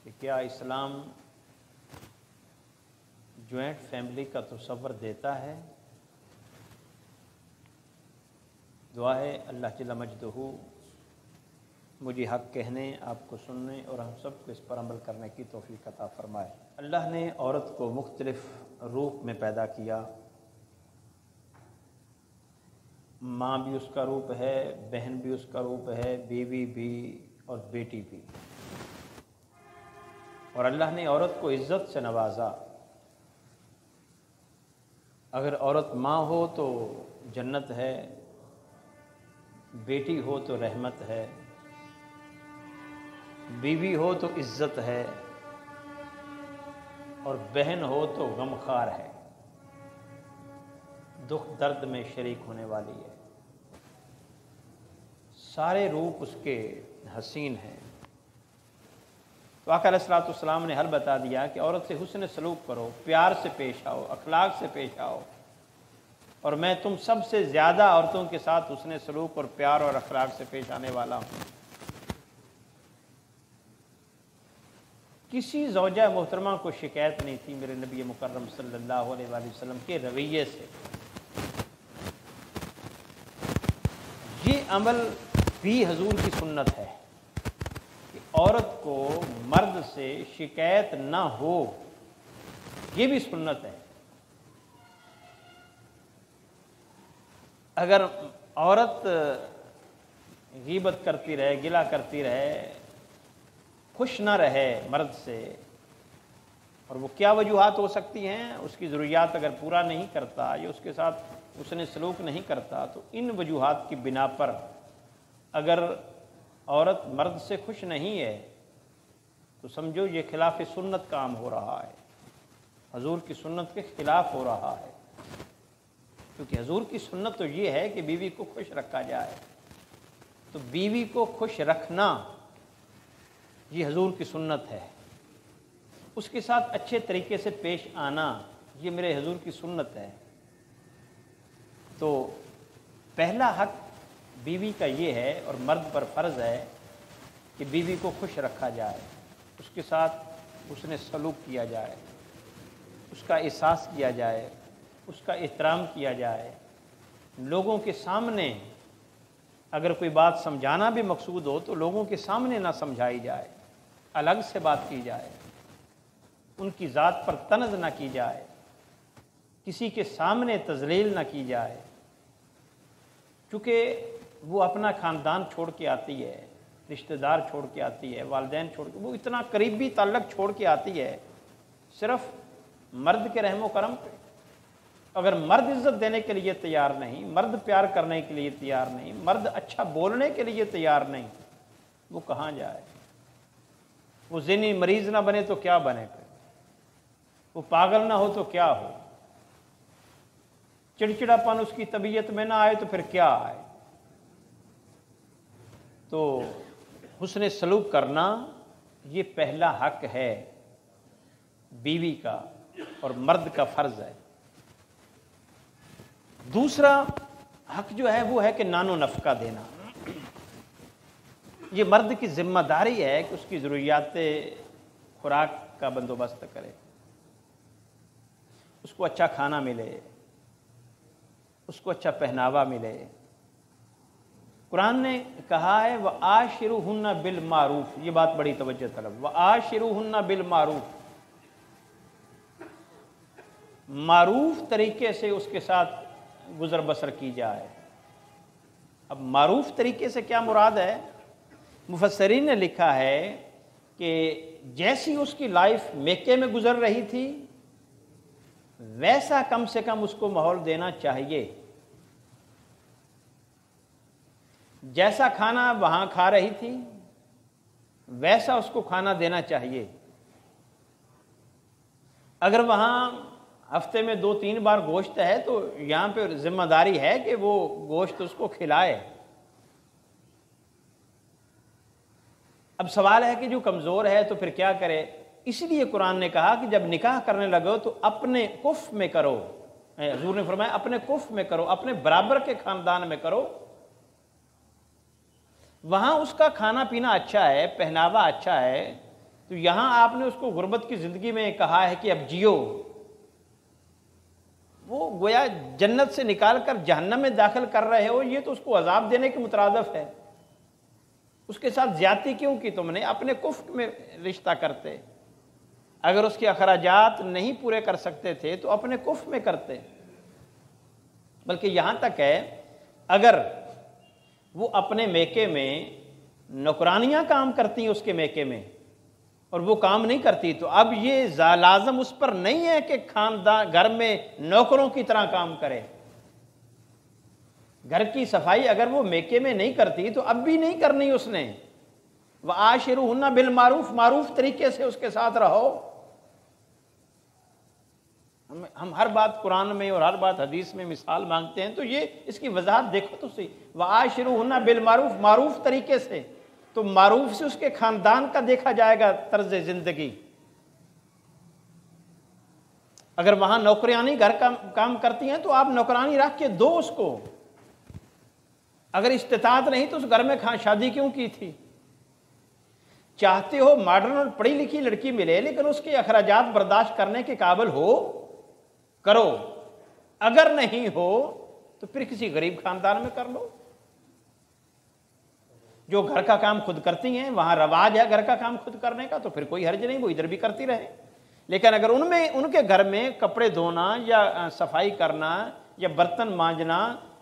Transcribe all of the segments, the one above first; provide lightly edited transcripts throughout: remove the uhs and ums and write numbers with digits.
कि क्या इस्लाम joint family का तसव्वुर देता है। दुआ है अल्लाह जल्ल मजदहू मुझे हक़ कहने, आपको सुनने और हम सब को इस पर अमल करने की तौफीक अता फ़रमाए। अल्लाह ने औरत को मुख्तलिफ़ रूप में पैदा किया। माँ भी उसका रूप है, बहन भी उसका रूप है, बीवी भी और बेटी भी। और अल्लाह ने औरत को इज़्ज़त से नवाजा। अगर औरत माँ हो तो जन्नत है, बेटी हो तो रहमत है, बीवी हो तो इज़्ज़त है और बहन हो तो गमखार है, दुख दर्द में शरीक होने वाली है। सारे रूप उसके हसीन हैं। तो आका अलैहिस्सलाम ने हल बता दिया कि औरत से हुस्न सलूक करो, प्यार से पेश आओ, अखलाक से पेश आओ, और मैं तुम सबसे ज़्यादा औरतों के साथ हुस्न सलूक और प्यार और अखलाक से पेश आने वाला हूँ। किसी ज़ौजा मोहतरमा को शिकायत नहीं थी मेरे नबी मुकर्रम सल्लल्लाहु अलैहि वसल्लम के रवैये से। ये अमल भी हजूर की सुन्नत है कि औरत को मर्द से शिकायत ना हो, ये भी सुन्नत है। अगर औरत गीबत करती रहे, गिला करती रहे, खुश ना रहे मर्द से, और वो क्या वजूहात हो सकती हैं, उसकी ज़रूरियात अगर पूरा नहीं करता या उसके साथ उसने सलूक नहीं करता, तो इन वजूहात की बिना पर अगर औरत मर्द से खुश नहीं है तो समझो ये खिलाफ सुन्नत काम हो रहा है, हजूर की सुन्नत के ख़िलाफ़ हो रहा है। क्योंकि हजूर की सुन्नत तो ये है कि बीवी को खुश रखा जाए। तो बीवी को खुश रखना ये हजूर की सुन्नत है। उसके साथ अच्छे तरीके से पेश आना ये मेरे हजूर की सुन्नत है। तो पहला हक बीवी का ये है और मर्द पर फ़र्ज़ है कि बीवी को खुश रखा जाए, उसके साथ उसने सलूक किया जाए, उसका एहसास किया जाए, उसका एहतराम किया जाए। लोगों के सामने अगर कोई बात समझाना भी मकसूद हो तो लोगों के सामने ना समझाई जाए, अलग से बात की जाए, उनकी ज़ात पर तनज़ ना की जाए, किसी के सामने तज़लील ना की जाए। चूँकि वो अपना ख़ानदान छोड़ के आती है, रिश्तेदार छोड़ के आती है, वालिदैन छोड़ के, वो इतना करीबी ताल्लुक़ छोड़ के आती है सिर्फ़ मर्द के रहमो करम पे। अगर मर्द इज़्ज़त देने के लिए तैयार नहीं, मर्द प्यार करने के लिए तैयार नहीं, मर्द अच्छा बोलने के लिए तैयार नहीं, वो कहाँ जाए। वो ज़िनी मरीज़ ना बने तो क्या बने, फिर वो पागल ना हो तो क्या हो, चिड़चिड़ापन उसकी तबीयत में ना आए तो फिर क्या आए। तो हुस्न सलूक करना ये पहला हक है बीवी का और मर्द का फ़र्ज़ है। दूसरा हक जो है वो है कि नानो नफ़का देना। ये मर्द की ज़िम्मेदारी है कि उसकी ज़रूरियात खुराक का बंदोबस्त करे, उसको अच्छा खाना मिले, उसको अच्छा पहनावा मिले। कुरान ने कहा है व आशिरुहुन्ना बिल मारूफ, ये बात बड़ी तवज्जो तलब, व आशिरुहुन्ना बिल मारूफ, मारूफ तरीके से उसके साथ गुज़र बसर की जाए। अब मारूफ तरीके से क्या मुराद है? मुफस्सरीन ने लिखा है कि जैसी उसकी लाइफ मेके में गुजर रही थी वैसा कम से कम उसको माहौल देना चाहिए। जैसा खाना वहाँ खा रही थी वैसा उसको खाना देना चाहिए। अगर वहाँ हफ्ते में 2-3 बार गोश्त है तो यहाँ पे जिम्मेदारी है कि वो गोश्त उसको खिलाए। अब सवाल है कि जो कमज़ोर है तो फिर क्या करे। इसलिए कुरान ने कहा कि जब निकाह करने लगो तो अपने कुफ में करो। हुजूर ने फरमाया अपने कुफ में करो, अपने बराबर के ख़ानदान में करो। वहाँ उसका खाना पीना अच्छा है, पहनावा अच्छा है, तो यहां आपने उसको गुर्बत की जिंदगी में कहा है कि अब जियो, वो गोया जन्नत से निकाल कर जहन्नम में दाखिल कर रहे हो, ये तो उसको अजाब देने के मुतरादिफ है। उसके साथ ज्यादती क्यों की तुमने? अपने कुफ्र में रिश्ता करते। अगर उसके अखराजात नहीं पूरे कर सकते थे तो अपने कुफ्र में करते। बल्कि यहां तक है, अगर वो अपने मेके में नौकरानियां काम करती हैं उसके मेके में और वो काम नहीं करती, तो अब ये लाजम उस पर नहीं है कि खानदान घर में नौकरों की तरह काम करे। घर की सफाई अगर वो मेके में नहीं करती तो अब भी नहीं करनी उसने। वह आशिरुहुन्ना बिल मारूफ, मारूफ तरीके से उसके साथ रहो। हम हर बात कुरान में और हर बात हदीस में मिसाल मांगते हैं, तो ये इसकी वजाहत देखो तो सही। वह आशिरुहुन्ना बिल मारूफ, मारूफ तरीके से, तो मारूफ से उसके खानदान का देखा जाएगा तर्ज जिंदगी। अगर वहां नौकरानी घर का काम करती हैं तो आप नौकरानी रख के दो उसको। अगर इस्तिताअत नहीं तो उस घर में शादी क्यों की थी? चाहते हो मॉडर्न और पढ़ी लिखी लड़की मिले, लेकिन उसके अखराजात बर्दाश्त करने के काबिल हो, करो। अगर नहीं हो तो फिर किसी गरीब खानदान में कर लो। जो घर का काम खुद करती हैं, वहां रवाज है घर का काम खुद करने का, तो फिर कोई हर्ज नहीं, वो इधर भी करती रहे। लेकिन अगर उनमें उनके घर में कपड़े धोना या सफाई करना या बर्तन मांजना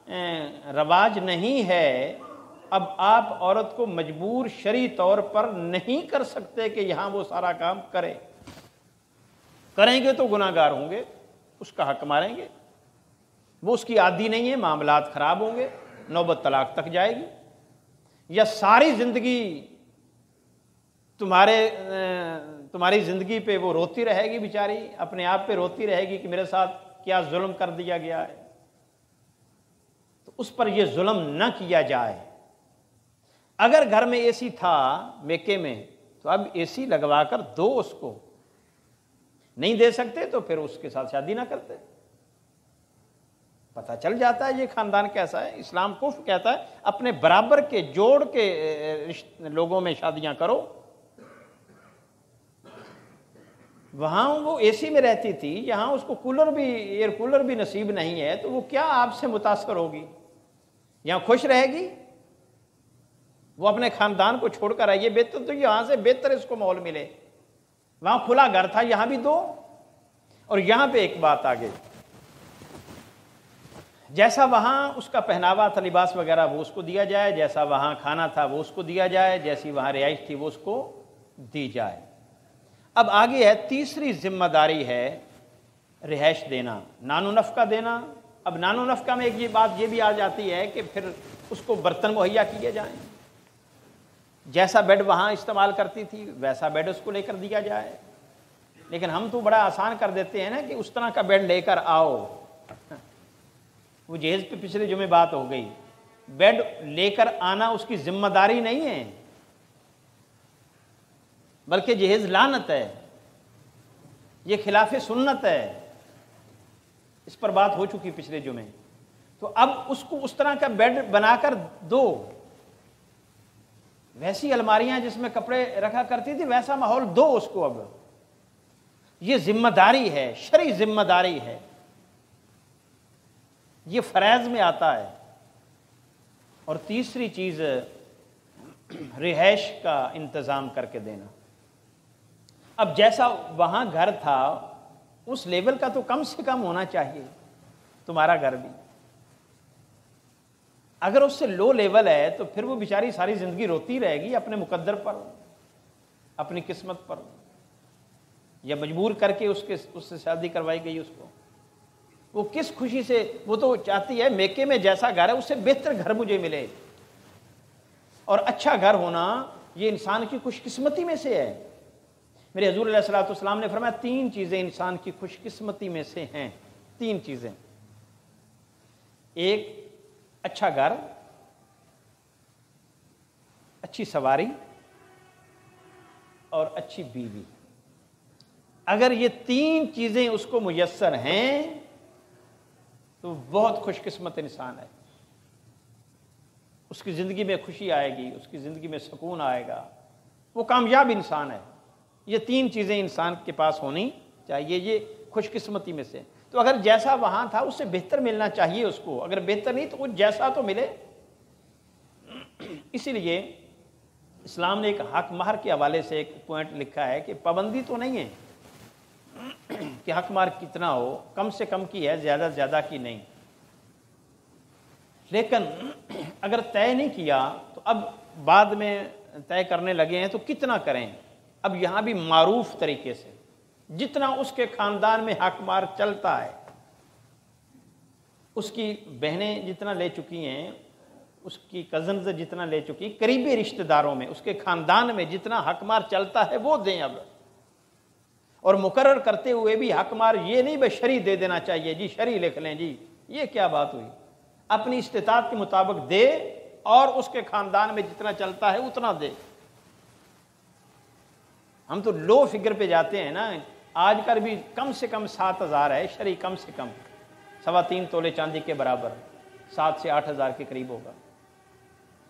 रवाज नहीं है, अब आप औरत को मजबूर शरई तौर पर नहीं कर सकते कि यहां वो सारा काम करे। करेंगे तो गुनाहगार होंगे, उसका हक मारेंगे। वो उसकी आदी नहीं है, मामलात खराब होंगे, नौबत तलाक तक जाएगी, या सारी जिंदगी तुम्हारी जिंदगी पे वो रोती रहेगी बेचारी, अपने आप पे रोती रहेगी कि मेरे साथ क्या जुल्म कर दिया गया है। तो उस पर यह जुल्म न किया जाए। अगर घर में एसी था मेके में, तो अब एसी लगवाकर दो उसको। नहीं दे सकते तो फिर उसके साथ शादी ना करते। पता चल जाता है ये खानदान कैसा है। इस्लाम कुफ्र कहता है अपने बराबर के जोड़ के लोगों में शादियां करो। वहां वो एसी में रहती थी, यहां उसको एयर कूलर भी नसीब नहीं है, तो वो क्या आपसे मुतासर होगी? यहां खुश रहेगी? वो अपने खानदान को छोड़कर आई है, बेहतर तो यहां से बेहतर इसको माहौल मिले। वहां खुला घर था, यहां भी दो। और यहां पे एक बात आ गई, जैसा वहां उसका पहनावा था, लिबास वगैरह, वो उसको दिया जाए। जैसा वहां खाना था वो उसको दिया जाए। जैसी वहां रिहाइश थी वो उसको दी जाए। अब आगे है तीसरी जिम्मेदारी है रिहाइश देना, नानो नफका देना। अब नानो नफका में एक ये बात ये भी आ जाती है कि फिर उसको बर्तन मुहैया किए जाएं। जैसा बेड वहां इस्तेमाल करती थी वैसा बेड उसको लेकर दिया जाए। लेकिन हम तो बड़ा आसान कर देते हैं ना कि उस तरह का बेड लेकर आओ। वो जहेज पे पिछले जुमे बात हो गई। बेड लेकर आना उसकी जिम्मेदारी नहीं है, बल्कि जहेज लानत है, ये खिलाफे सुन्नत है। इस पर बात हो चुकी पिछले जुमे। तो अब उसको उस तरह का बेड बनाकर दो। वैसी अलमारियां जिसमें कपड़े रखा करती थी वैसा माहौल दो उसको। अब ये जिम्मेदारी है, शरई जिम्मेदारी है, ये फरैज में आता है। और तीसरी चीज रिहाइश का इंतजाम करके देना। अब जैसा वहां घर था उस लेवल का तो कम से कम होना चाहिए तुम्हारा घर भी। अगर उससे लो लेवल है तो फिर वो बेचारी सारी जिंदगी रोती रहेगी अपने मुकद्दर पर, अपनी किस्मत पर, या मजबूर करके उससे शादी करवाई गई उसको। वो किस खुशी से, वो तो चाहती है मेके में जैसा घर है उससे बेहतर घर मुझे मिले। और अच्छा घर होना ये इंसान की खुशकिस्मती में से है। मेरे हजूर अलैहिस्सलातु वस्सलाम ने फरमाया 3 चीजें इंसान की खुशकिस्मती में से हैं। 3 चीजें, एक अच्छा घर, अच्छी सवारी और अच्छी बीवी। अगर ये 3 चीजें उसको मुयस्सर हैं तो बहुत खुशकिस्मत इंसान है। उसकी जिंदगी में खुशी आएगी, उसकी जिंदगी में सुकून आएगा, वो कामयाब इंसान है। ये 3 चीज़ें इंसान के पास होनी चाहिए, ये खुशकिस्मती में से। तो अगर जैसा वहाँ था उससे बेहतर मिलना चाहिए उसको, अगर बेहतर नहीं तो वो जैसा तो मिले। इसीलिए इस्लाम ने एक हक महर के हवाले से एक पॉइंट लिखा है कि पाबंदी तो नहीं है कि हक महर कितना हो, कम से कम की है, ज़्यादा से ज़्यादा की नहीं। लेकिन अगर तय नहीं किया तो अब बाद में तय करने लगे हैं तो कितना करें। अब यहाँ भी मारूफ तरीके से जितना उसके ख़ानदान में हक महर चलता है, उसकी बहनें जितना ले चुकी हैं, उसकी कज़न्स जितना ले चुकी, करीबी रिश्तेदारों में उसके ख़ानदान में जितना हक महर चलता है वो दें अब। और मुकर्रर करते हुए भी हक महर ये नहीं बस शरी दे देना चाहिए जी, शरी लिख लें जी, ये क्या बात हुई। अपनी इस्तिताअत के मुताबिक दे और उसके ख़ानदान में जितना चलता है उतना दे। हम तो लो फिगर पे जाते हैं ना, आजकल भी कम से कम 7,000 है शरी, कम से कम 3.25 तोले चांदी के बराबर, 7 से 8,000 के करीब होगा।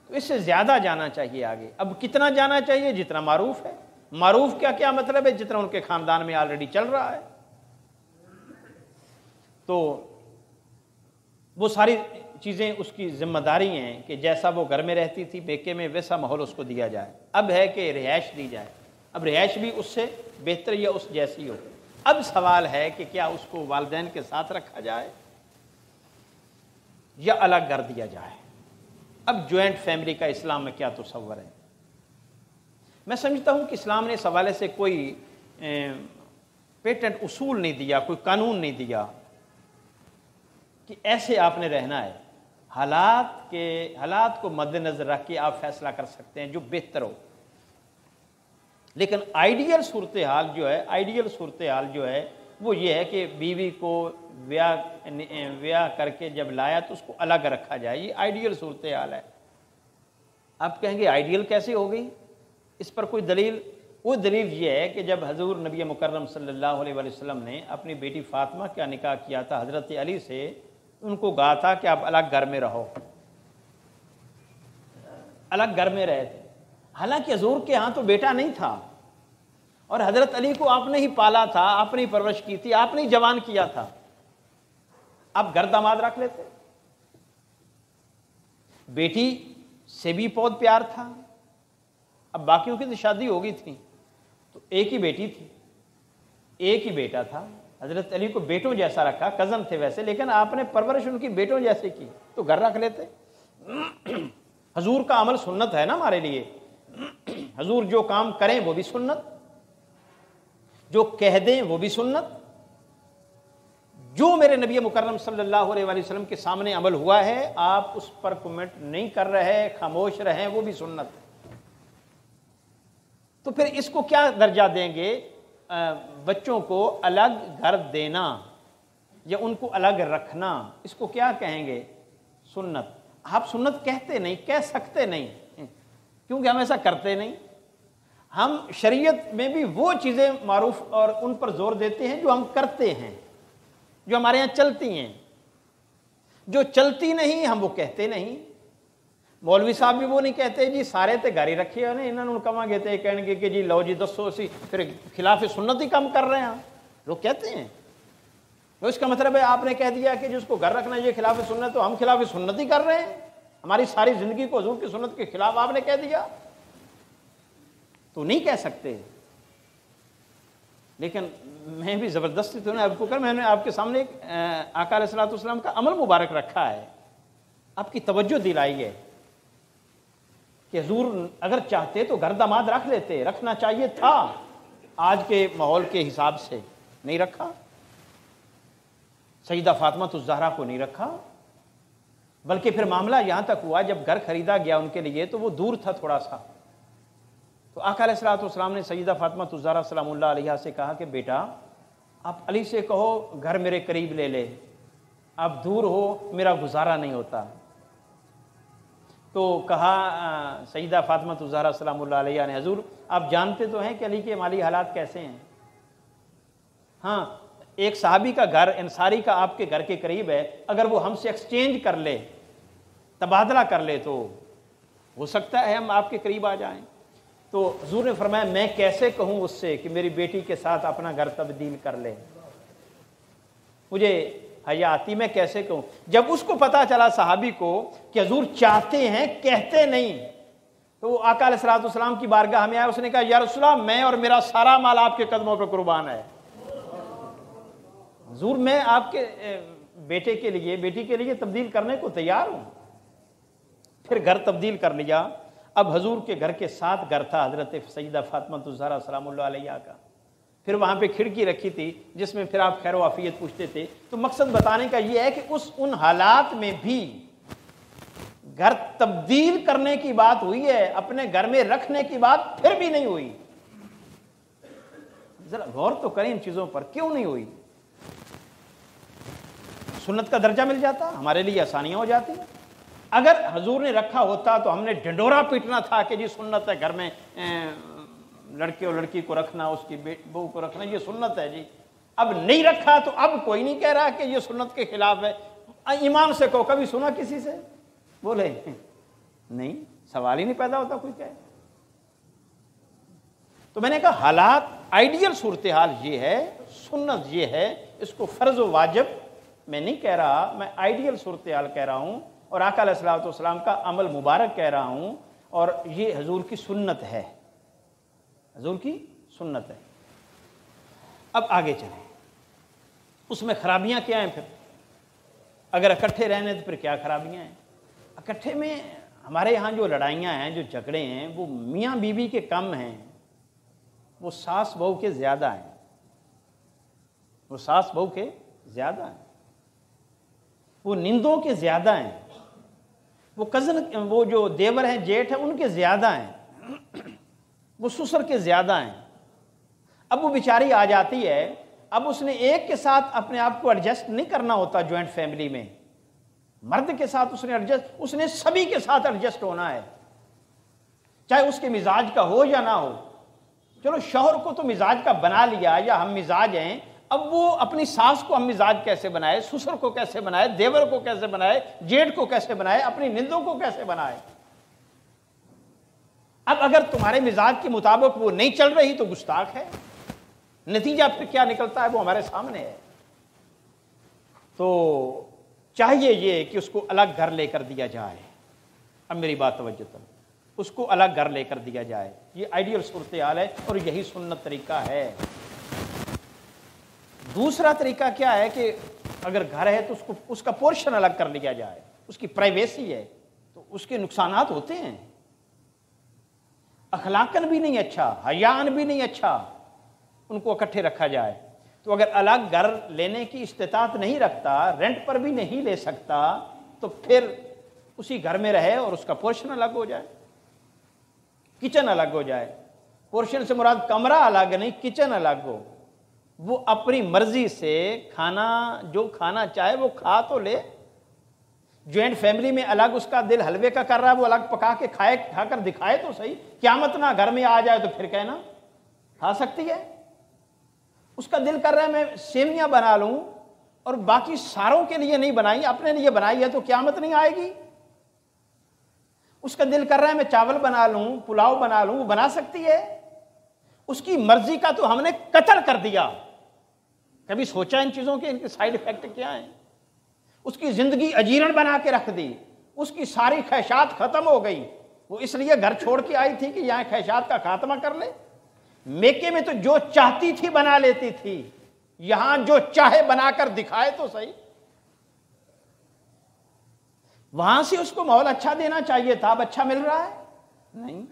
तो इससे ज़्यादा जाना चाहिए आगे। अब कितना जाना चाहिए? जितना मारूफ है। मारूफ का क्या मतलब है? जितना उनके ख़ानदान में ऑलरेडी चल रहा है। तो वो सारी चीज़ें उसकी जिम्मेदारी हैं कि जैसा वो घर में रहती थी बेके में, वैसा माहौल उसको दिया जाए। अब है कि रिहाइश दी जाए, अब रिहाइश भी उससे बेहतर या उस जैसी हो। अब सवाल है कि क्या उसको वालिदैन के साथ रखा जाए या अलग कर दिया जाए। अब जॉइंट फैमिली का इस्लाम में क्या तस्वर है? मैं समझता हूं कि इस्लाम ने इस हवाले से कोई पेटेंट उसूल नहीं दिया, कोई कानून नहीं दिया कि ऐसे आपने रहना है। हालात को मद्देनजर रख के आप फैसला कर सकते हैं जो बेहतर हो। लेकिन आइडियल सूरत हाल जो है वो ये है कि बीवी को ब्याह करके जब लाया तो उसको अलग रखा जाए। ये आइडियल सूरत हाल है। आप कहेंगे आइडियल कैसे हो गई? इस पर कोई दलील? वो दलील ये है कि जब हजूर नबी मुकर्रम सल्लल्लाहु अलैहि वसल्लम ने अपनी बेटी फातिमा का निकाह किया था हज़रत अली से, उनको कहा था कि आप अलग घर में रहो, अलग घर में रहे थे। हालांकि हजूर के यहाँ तो बेटा नहीं था और हजरत अली को आपने ही पाला था, आपने ही परवरिश की थी, आपने ही जवान किया था। आप घर दामाद रख लेते। बेटी से भी बहुत प्यार था। अब बाकियों की तो शादी हो गई थी, तो एक ही बेटी थी, एक ही बेटा था। हजरत अली को बेटों जैसा रखा, कज़न थे वैसे, लेकिन आपने परवरिश उनकी बेटों जैसे की, तो घर रख लेते। हजूर का अमल सुन्नत है ना हमारे लिए। हजूर जो काम करें वो भी सुन्नत, जो कह दें वो भी सुन्नत। जो मेरे नबी मुकर्रम सल्लल्लाहु अलैहि वसल्लम के सामने अमल हुआ है, आप उस पर कमेंट नहीं कर रहे, खामोश रहें, वो भी सुन्नत। तो फिर इसको क्या दर्जा देंगे? बच्चों को अलग घर देना या उनको अलग रखना, इसको क्या कहेंगे? सुन्नत। आप सुन्नत कहते नहीं, कह सकते नहीं, क्योंकि हम ऐसा करते नहीं। हम शरीयत में भी वो चीज़ें मारूफ और उन पर जोर देते हैं जो हम करते हैं, जो हमारे यहाँ चलती हैं। जो चलती नहीं हम वो कहते नहीं। मौलवी साहब भी वो नहीं कहते जी सारे ते गाड़ी रखी है इन्होंने कमांगे तो कहेंगे कि जी लो जी दसो असी फिर खिलाफ सुन्नत ही कम कर रहे हैं। लोग कहते हैं तो इसका मतलब है आपने कह दिया कि जिसको घर रखना ये खिलाफ सुन्नत, तो हम खिलाफ सुन्नत ही कर रहे हैं। हमारी सारी जिंदगी को हुजूर की सुन्नत के खिलाफ आपने कह दिया, तो नहीं कह सकते। लेकिन मैं भी ज़बरदस्ती तो आपको कर, मैंने आपके सामने एक आका अलैहिस्सलातु वस्सलाम का अमल मुबारक रखा है, आपकी तवज्जो दिलाई है कि हुजूर अगर चाहते तो घर दामाद रख लेते, रखना चाहिए था, आज के माहौल के हिसाब से नहीं रखा। सईदा फातिमा ज़हरा को नहीं रखा, बल्कि फिर मामला यहाँ तक हुआ जब घर खरीदा गया उनके लिए तो वो दूर था थोड़ा सा, तो आका अलैहिस्सलातु वस्सलाम ने सईदा फातिमा ज़हरा सलामुल्लाह अलैहा से कहा कि बेटा आप अली से कहो घर मेरे करीब ले ले, आप दूर हो मेरा गुजारा नहीं होता। तो कहा सईदा फातिमा ज़हरा सलामुल्लाह अलैहा ने, हुजूर आप जानते तो हैं कि अली के माली हालात कैसे हैं। हाँ, एक सहाबी का घर अंसारी का आपके घर के करीब है, अगर वो हमसे एक्सचेंज कर ले, तबादला कर ले, तो हो सकता है हम आपके करीब आ जाएं। तो हुजूर ने फरमाया मैं कैसे कहूं उससे कि मेरी बेटी के साथ अपना घर तब्दील कर ले, मुझे हया आती, मैं कैसे कहूं। जब उसको पता चला सहाबी को कि हुजूर चाहते हैं कहते नहीं, तो वो आका अलैहिस्सलाम की बारगाह में आया, उसने कहा या रसूलल्लाह मैं और मेरा सारा माल आपके कदमों पर कुर्बान है। हुजूर मैं आपके बेटे के लिए बेटी के लिए तब्दील करने को तैयार हूं। फिर घर तब्दील कर लिया। अब हुजूर के घर के साथ घर था हजरत सैयदा फातिमा ज़हरा सलामुल्लाह अलैहा का। फिर वहां पे खिड़की रखी थी जिसमें फिर आप खैर वाफियत पूछते थे। तो मकसद बताने का यह है कि उन हालात में भी घर तब्दील करने की बात हुई है, अपने घर में रखने की बात फिर भी नहीं हुई। जरा गौर तो करें इन चीजों पर, क्यों नहीं हुई। सुन्नत का दर्जा मिल जाता, हमारे लिए आसानियां हो जाती। अगर हुजूर ने रखा होता तो हमने ढिंडोरा पीटना था कि जी सुन्नत है घर में लड़के और लड़की को रखना, उसकी बहू को रखना, ये सुन्नत है जी। अब नहीं रखा तो अब कोई नहीं कह रहा कि ये सुन्नत के खिलाफ है। ईमान से कहो, कभी सुना किसी से? बोले नहीं, सवाल ही नहीं पैदा होता कोई कहे। तो मैंने कहा हालात आइडियल सूरत हाल ये है, सुन्नत ये है, इसको फर्ज व वाजिब मैं नहीं कह रहा, मैं आइडियल सूरत हाल कह रहा हूं और आका अलैहिस्सलाम का अमल मुबारक कह रहा हूं। और ये हुजूर की सुन्नत है, हुजूर की सुन्नत है। अब आगे चलें, उसमें खराबियां क्या हैं? फिर अगर इकट्ठे रहने तो फिर क्या खराबियां हैं? इकट्ठे में हमारे यहाँ जो लड़ाइयाँ हैं, जो झगड़े हैं, वो मियाँ बीवी के कम हैं, वो सास बहू के ज़्यादा हैं, वो सास बहू के ज़्यादा हैं, वो निंदों के ज़्यादा हैं, वो कज़न, वो जो देवर हैं, जेठ हैं, उनके ज़्यादा हैं, वो ससुर के ज़्यादा हैं। अब वो बेचारी आ जाती है, अब उसने एक के साथ अपने आप को एडजस्ट नहीं करना होता। जॉइंट फैमिली में मर्द के साथ उसने एडजस्ट, उसने सभी के साथ एडजस्ट होना है, चाहे उसके मिजाज का हो या ना हो। चलो शौहर को तो मिजाज का बना लिया या हम मिजाज हैं, अब वो अपनी सास को हम मिजाज कैसे बनाए, ससुर को कैसे बनाए, देवर को कैसे बनाए, जेठ को कैसे बनाए, अपनी निंदों को कैसे बनाए। अब अगर तुम्हारे मिजाज के मुताबिक वो नहीं चल रही तो गुस्ताख है। नतीजा फिर क्या निकलता है वो हमारे सामने है। तो चाहिए ये कि उसको अलग घर लेकर दिया जाए। अब मेरी बात तवज्जो करो, उसको अलग घर लेकर दिया जाए, ये आइडियल सूरत हाल है और यही सुन्नत तरीका है। दूसरा तरीका क्या है कि अगर घर है तो उसको उसका पोर्शन अलग कर लिया जाए, उसकी प्राइवेसी है तो उसके नुकसानात होते हैं। अखलाकन भी नहीं अच्छा, हयान भी नहीं अच्छा, उनको इकट्ठे रखा जाए। तो अगर अलग घर लेने की इस्तिताअत नहीं रखता, रेंट पर भी नहीं ले सकता, तो फिर उसी घर में रहे और उसका पोर्शन अलग हो जाए, किचन अलग हो जाए। पोर्शन से मुराद कमरा अलग नहीं, किचन अलग हो। वो अपनी मर्जी से खाना जो खाना चाहे वो खा तो ले। ज्वाइंट फैमिली में अलग उसका दिल हलवे का कर रहा है, वो अलग पका के खाए, खाकर दिखाए तो सही। क़यामत ना घर में आ जाए तो फिर कहना खा सकती है। उसका दिल कर रहा है मैं सेवियां बना लूं और बाकी सारों के लिए नहीं बनाई, अपने लिए बनाई है, तो क़यामत नहीं आएगी। उसका दिल कर रहा है मैं चावल बना लूं, पुलाव बना लूं, वो बना सकती है। उसकी मर्जी का तो हमने कत्ल कर दिया। कभी सोचा इन चीजों के इनके साइड इफेक्ट क्या हैं? उसकी जिंदगी अजीर्ण बना के रख दी, उसकी सारी ख्वाहिशात खत्म हो गई। वो इसलिए घर छोड़ के आई थी कि यहां ख्वाहिशात का खात्मा कर ले। मेके में तो जो चाहती थी बना लेती थी, यहां जो चाहे बनाकर दिखाए तो सही। वहां से उसको माहौल अच्छा देना चाहिए था, अब अच्छा मिल रहा है नहीं,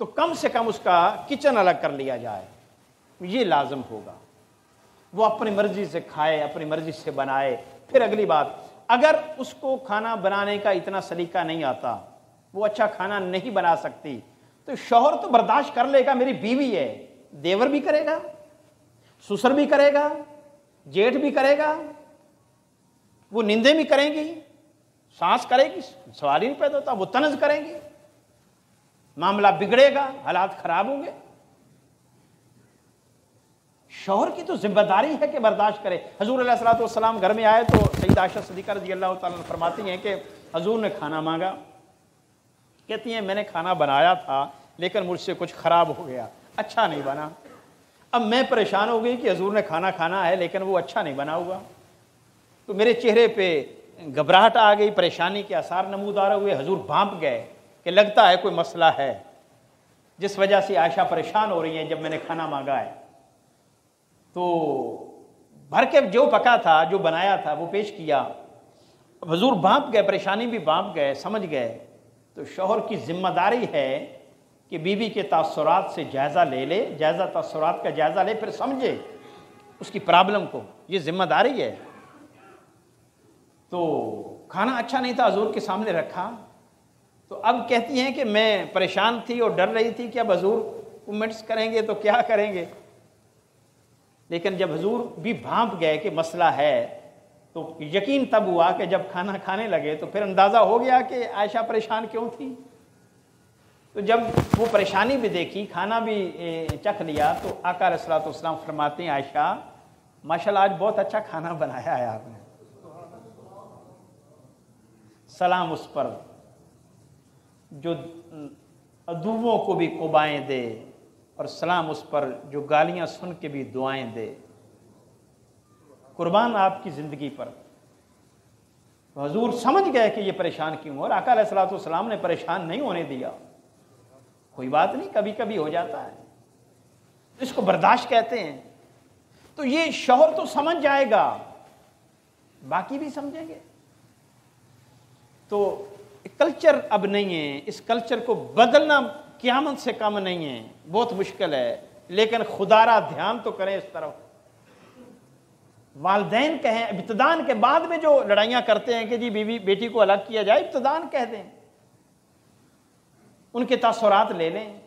तो कम से कम उसका किचन अलग कर लिया जाए, ये लाजम होगा। वो अपनी मर्जी से खाए, अपनी मर्जी से बनाए। फिर अगली बात, अगर उसको खाना बनाने का इतना सलीका नहीं आता, वो अच्छा खाना नहीं बना सकती, तो शौहर तो बर्दाश्त कर लेगा, मेरी बीवी है। देवर भी करेगा, ससुर भी करेगा, जेठ भी करेगा, वो निंदे भी करेंगी, सांस करेगी, सवाल ही नहीं पैदा होता, वो तनज करेंगी, मामला बिगड़ेगा, हालात खराब होंगे। शौहर की तो जिम्मेदारी है कि बर्दाश्त करे। हजूर अलैहिस्सलातु वस्सलाम घर में आए तो सईदा आयशा सिद्दीक़ा रज़ियल्लाहु ताला अन्हा फरमाती हैं कि हजूर ने खाना मांगा। कहती हैं मैंने खाना बनाया था, लेकिन मुझसे कुछ खराब हो गया, अच्छा नहीं बना। अब मैं परेशान हो गई कि हजूर ने खाना खाना है लेकिन वो अच्छा नहीं बना हुआ। तो मेरे चेहरे पे घबराहट आ गई, परेशानी के आसार नमूदार हुए। हजूर भांप गए कि लगता है कोई मसला है, जिस वजह से आयशा परेशान हो रही है जब मैंने खाना मांगा है। तो भर के जो पका था, जो बनाया था, वो पेश किया। हजूर भांप गए, परेशानी भी भांप गए, समझ गए। तो शौहर की जिम्मेदारी है कि बीवी के तासुरात से जायज़ा ले ले, तासुरात का जायज़ा ले, फिर समझे उसकी प्रॉब्लम को, ये जिम्मेदारी है। तो खाना अच्छा नहीं था, हजूर के सामने रखा। तो अब कहती हैं कि मैं परेशान थी और डर रही थी कि अब हजूर कमेंट्स करेंगे तो क्या करेंगे। लेकिन जब हजूर भी भांप गए कि मसला है, तो यकीन तब हुआ कि जब खाना खाने लगे तो फिर अंदाज़ा हो गया कि आयशा परेशान क्यों थी। तो जब वो परेशानी भी देखी, खाना भी चख लिया, तो आका अलैहिस्सलातु वस्सलाम फरमाते हैं, आयशा माशाल्लाह आज बहुत अच्छा खाना बनाया है आपने, सलाम उस पर जो अदुओं को भी कुबाएं दे, और सलाम उस पर जो गालियां सुन के भी दुआएं दे। कुर्बान आपकी ज़िंदगी पर। तो हजूर समझ गए कि ये परेशान क्यों, और आका अलैहिस्सलातु वस्सलाम ने परेशान नहीं होने दिया। कोई बात नहीं, कभी कभी हो जाता है, इसको बर्दाश्त कहते हैं। तो ये शौहर तो समझ जाएगा, बाकी भी समझेंगे। तो कल्चर अब नहीं है, इस कल्चर को बदलना क़यामत से कम नहीं है, बहुत मुश्किल है, लेकिन खुदारा ध्यान तो करें इस तरफ। वालिदैन कहें, इब्तिदान के बाद में जो लड़ाइयाँ करते हैं कि जी बीवी बेटी को अलग किया जाए, इब्तिदान कह दें, उनके तासुरात ले लें।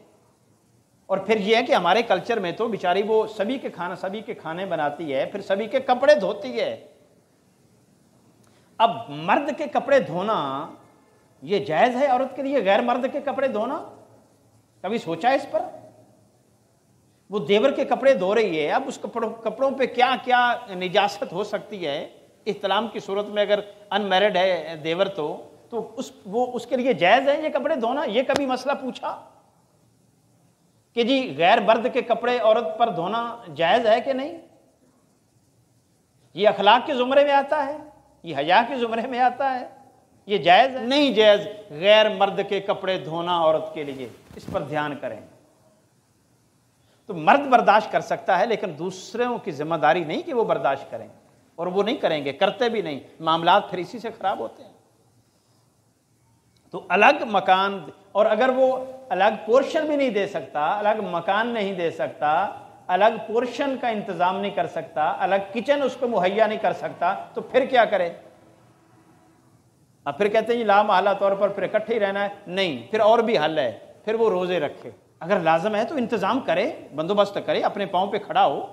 और फिर यह है कि हमारे कल्चर में तो बेचारी वो सभी के खाने बनाती है, फिर सभी के कपड़े धोती है। अब मर्द के कपड़े धोना ये जायज़ है औरत के लिए, गैर मर्द के कपड़े धोना? कभी सोचा है इस पर? वो देवर के कपड़े धो रही है, अब उस कपड़ों पे क्या क्या निजासत हो सकती है। इहतलाम की सूरत में अगर अनमैरिड है देवर तो उसके लिए जायज़ है ये कपड़े धोना? ये कभी मसला पूछा कि जी गैर मर्द के कपड़े औरत पर धोना जायज़ है कि नहीं? ये अखलाक के ज़ुमरे में आता है, ये हया के ज़ुमरे में आता है, ये जायज़ है? नहीं जायज़ गैर मर्द के कपड़े धोना औरत के लिए, इस पर ध्यान करें। तो मर्द बर्दाश्त कर सकता है, लेकिन दूसरों की जिम्मेदारी नहीं कि वो बर्दाश्त करें, और वो नहीं करेंगे, करते भी नहीं, मामलात फिर इसी से खराब होते हैं। तो अलग मकान, और अगर वो अलग पोर्शन भी नहीं दे सकता, अलग मकान नहीं दे सकता, अलग पोर्शन का इंतजाम नहीं कर सकता, अलग किचन उसको मुहैया नहीं कर सकता, तो फिर क्या करे? अब फिर कहते हैं जी लामहल्ला तौर पर फिर इकट्ठे ही रहना है। नहीं, फिर और भी हल है, फिर वो रोजे रखे। अगर लाजम है तो इंतजाम करे, बंदोबस्त करे, अपने पाँव पे खड़ा हो,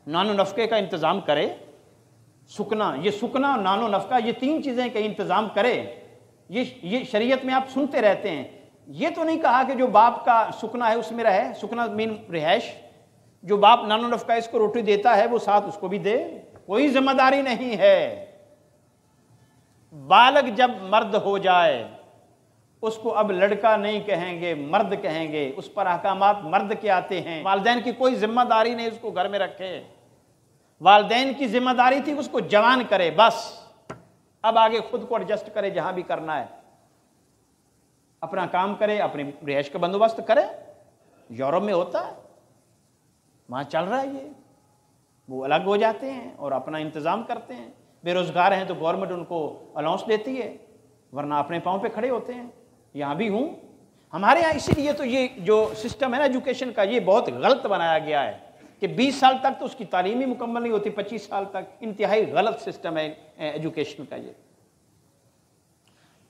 नानो नफके का इंतजाम करे। सुकना नानो नफका, ये तीन चीजें का इंतजाम करे। ये शरीयत में आप सुनते रहते हैं। ये तो नहीं कहा कि जो बाप का सुकना है उसमें रहे, सुकना मीन रिहाइश, जो बाप नानो नफका इसको रोटी देता है वो साथ उसको भी दे, कोई जिम्मेदारी नहीं है। बालग जब मर्द हो जाए उसको अब लड़का नहीं कहेंगे, मर्द कहेंगे, उस पर अहकामात मर्द के आते हैं। वालिदैन की कोई जिम्मेदारी नहीं उसको घर में रखे, वालिदैन की जिम्मेदारी थी उसको जवान करे, बस अब आगे खुद को एडजस्ट करे, जहां भी करना है अपना काम करे, अपनी रिहाइश का बंदोबस्त करे। यूरोप में होता है, वहां चल रहा है ये, वो अलग हो जाते हैं और अपना इंतजाम करते हैं। बेरोजगार हैं तो गवर्नमेंट उनको अलाउंस देती है, वरना अपने पाँव पे खड़े होते हैं। यहाँ भी हूँ, हमारे यहाँ इसीलिए तो ये जो सिस्टम है ना एजुकेशन का, ये बहुत गलत बनाया गया है कि 20 साल तक तो उसकी तालीम ही मुकम्मल नहीं होती, 25 साल तक। इंतहाई गलत सिस्टम है एजुकेशन का ये।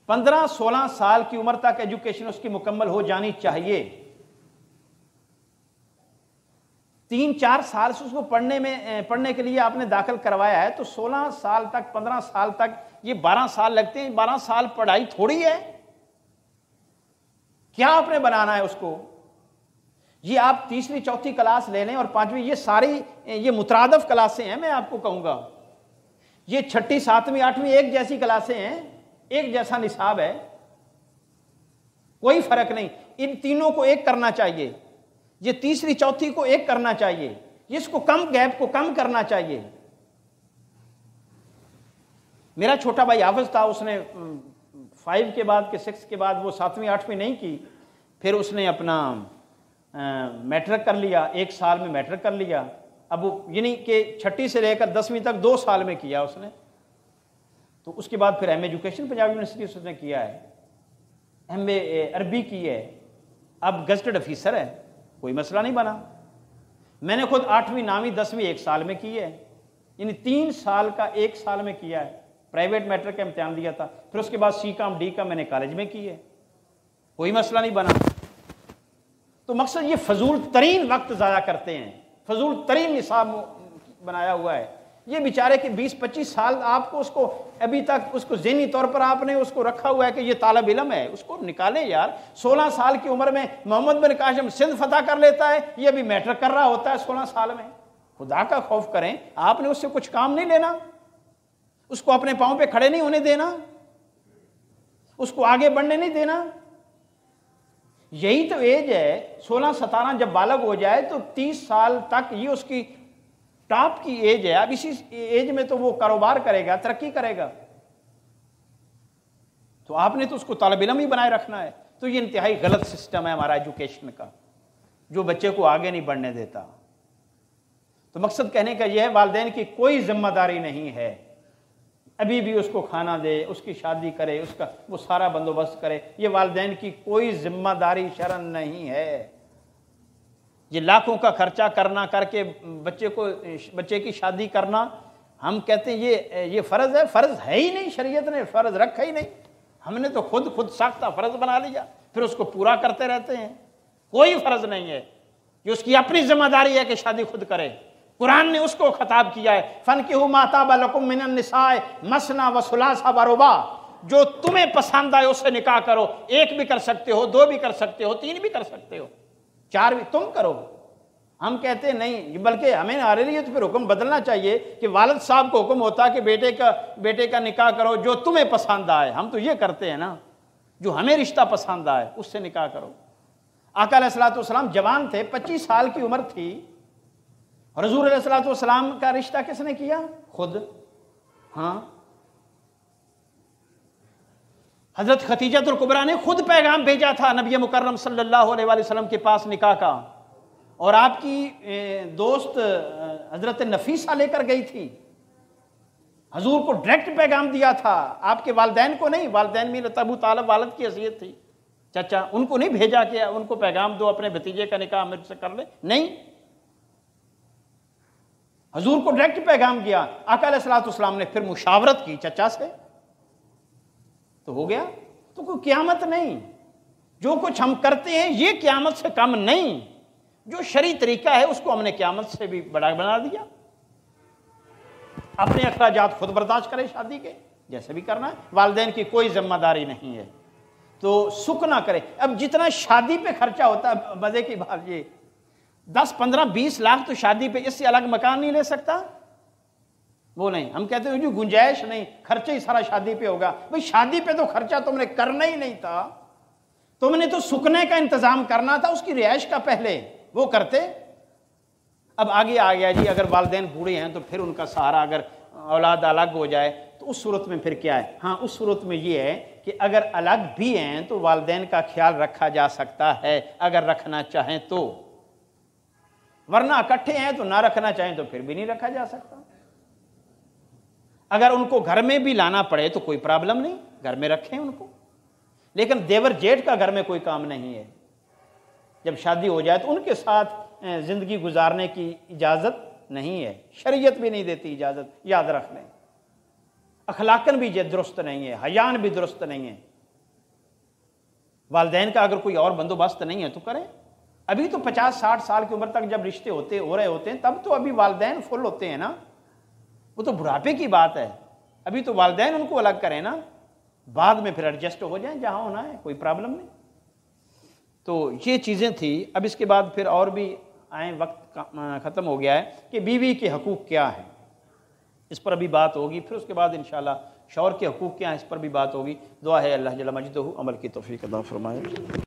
15-16 साल की उम्र तक एजुकेशन उसकी मुकम्मल हो जानी चाहिए। 3-4 साल से उसको पढ़ने के लिए आपने दाखिल करवाया है, तो 16 साल तक, 15 साल तक, ये 12 साल लगते हैं। 12 साल पढ़ाई थोड़ी है, क्या आपने बनाना है उसको? ये आप 3री-4थी क्लास ले लें और 5वीं, ये सारी ये मुतरादफ क्लासें हैं। मैं आपको कहूंगा ये 6ठी, 7वीं, 8वीं एक जैसी क्लासें हैं, एक जैसा निसाब है। कोई फर्क नहीं। इन तीनों को एक करना चाहिए, ये तीसरी चौथी को एक करना चाहिए, इसको कम गैप को कम करना चाहिए। मेरा छोटा भाई हाफिज था, उसने 5 के बाद के 6 के बाद वो 7वीं 8वीं नहीं की, फिर उसने अपना मैट्रिक कर लिया, 1 साल में मैट्रिक कर लिया। अब वो यानी कि 6ठी से लेकर 10वीं तक 2 साल में किया उसने। तो उसके बाद फिर एम एजुकेशन पंजाब यूनिवर्सिटी से उसने किया है, MA अरबी की है, अब गजटेड ऑफिसर है, कोई मसला नहीं बना। मैंने खुद 8वीं 9वीं 10वीं 1 साल में की है, यानी 3 साल का 1 साल में किया है। प्राइवेट मैट्रिक का इम्तिहान दिया था, फिर उसके बाद C.Com D.Com मैंने कॉलेज में की है, कोई मसला नहीं बना। तो मकसद ये फजूल तरीन वक्त ज़ाया करते हैं, फजूल तरीन निसाब बनाया हुआ है। ये बेचारे के 20-25 साल आपको उसको अभी तक उसको ज़हनी तौर पर आपने उसको रखा हुआ है कि ये तालब इल्म है, उसको निकालें यार। 16 साल की उम्र में मोहम्मद बिन कासिम सिंध फतह कर लेता है, ये अभी मैट्रिक कर रहा होता है 16 साल में। खुदा का खौफ करें, आपने उससे कुछ काम नहीं लेना, उसको अपने पाँव पे खड़े नहीं होने देना, उसको आगे बढ़ने नहीं देना। यही तो एज है, 16-17 जब बालग हो जाए तो 30 साल तक ये उसकी टॉप की एज है। अब इसी एज में तो वो कारोबार करेगा, तरक्की करेगा, तो आपने तो उसको तालिब इल्म ही बनाए रखना है। तो ये इंतहाई गलत सिस्टम है हमारा एजुकेशन का, जो बच्चे को आगे नहीं बढ़ने देता। तो मकसद कहने का यह है, वालिदैन की कोई जिम्मेदारी नहीं है, अभी भी उसको खाना दे, उसकी शादी करे, उसका वो सारा बंदोबस्त करे, ये वालिदैन की कोई जिम्मेदारी शरन नहीं है। ये लाखों का खर्चा करना करके बच्चे की शादी करना, हम कहते हैं ये फ़र्ज़ है, फ़र्ज़ है ही नहीं, शरीयत ने फ़र्ज़ रखा ही नहीं, हमने तो खुद साख्ता फ़र्ज़ बना लिया, फिर उसको पूरा करते रहते हैं। कोई फ़र्ज़ नहीं है, ये उसकी अपनी जिम्मेदारी है कि शादी खुद करे। कुरान ने उसको खिताब किया है, फनकिहू मा ताबा लकुम मिनन निसाए मसना व सुलासा व रुबा, जो तुम्हें पसंद आए उससे निकाह करो। 1 भी कर सकते हो, 2 भी कर सकते हो, 3 भी कर सकते हो, 4 भी तुम करो। हम कहते हैं नहीं, बल्कि हमें हमारे लिए तो फिर हुक्म बदलना चाहिए कि वालिद साहब को हुक्म होता कि बेटे का निकाह करो जो तुम्हें पसंद आए। हम तो ये करते हैं ना, जो हमें रिश्ता पसंद आए उससे निकाह करो। आका अलैहिस्सलातु वस्सलाम जवान थे, 25 साल की उम्र थी, हुज़ूर अलैहिस्सलातु वस्सलाम का रिश्ता किसने किया? खुद। हाँ, हजरत खतीजतुल कुबरा ने खुद पैगाम भेजा था नबी मुकर्रम सल्लल्लाहु अलैहि वसल्लम के पास निकाह का, और आपकी दोस्त हजरत नफीसा लेकर गई थी। हजूर को डायरेक्ट पैगाम दिया था, आपके वालिदैन को नहीं। वालिदैन में अबू तालिब वालिद की हैसियत थी, चाचा, उनको नहीं भेजा कि उनको पैगाम दो अपने भतीजे का निकाह मुझसे कर ले, नहीं, हजूर को डायरेक्ट पैगाम किया। आका अलैहिस्सलातु वस्सलाम ने फिर मुशावरत की चचा से, तो हो गया। तो कोई क़यामत नहीं, जो कुछ हम करते हैं ये क़यामत से कम नहीं, जो शरी तरीका है उसको हमने क़यामत से भी बड़ा बना दिया। अपने अखराजात खुद बर्दाश्त करें, शादी के जैसे भी करना है, वालिदैन की कोई जिम्मेदारी नहीं है, तो सुख ना करे। अब जितना शादी पे खर्चा होता है, मजे की बात ये 10, 15, 20 लाख तो शादी पे, इससे अलग मकान नहीं ले सकता, वो नहीं। हम कहते हैं जो गुंजाइश नहीं, खर्चा ही सारा शादी पे होगा। भाई शादी पे तो खर्चा तुमने करना ही नहीं था, तुमने तो सुकने का इंतजाम करना था, उसकी रिहाइश का पहले वो करते। अब आगे आ गया जी, अगर वालिदैन बूढ़े हैं तो फिर उनका सहारा अगर औलाद अलग हो जाए तो उस सूरत में फिर क्या है? हाँ, उस सूरत में ये है कि अगर अलग भी हैं तो वालिदैन का ख्याल रखा जा सकता है, अगर रखना चाहें तो, वरना इकट्ठे हैं तो ना रखना चाहें तो फिर भी नहीं रखा जा सकता। अगर उनको घर में भी लाना पड़े तो कोई प्रॉब्लम नहीं, घर में रखें उनको, लेकिन देवर जेठ का घर में कोई काम नहीं है। जब शादी हो जाए तो उनके साथ जिंदगी गुजारने की इजाज़त नहीं है, शरीयत भी नहीं देती इजाज़त, याद रख लें। अखलाकन भी ये दुरुस्त नहीं है, हयान भी दुरुस्त नहीं है। वालिदैन का अगर कोई और बंदोबस्त नहीं है तो करें। अभी तो 50-60 साल की उम्र तक जब रिश्ते हो रहे होते हैं तब तो अभी वालिदैन फुल होते हैं ना, वो तो बुढ़ापे की बात है। अभी तो वालिदैन उनको अलग करें ना, बाद में फिर एडजस्ट हो जाएं जहां होना है, कोई प्रॉब्लम नहीं। तो ये चीज़ें थी। अब इसके बाद फिर और भी आए, वक्त ख़त्म हो गया है कि बीवी के हकूक़ क्या हैं, इस पर अभी बात होगी। फिर उसके बाद इंशाल्लाह शौहर के हुकूक़ क्या हैं इस पर भी बात होगी। दुआ है अल्लाह जल्ल मजदहू अमल की तौफीक अता फरमाए।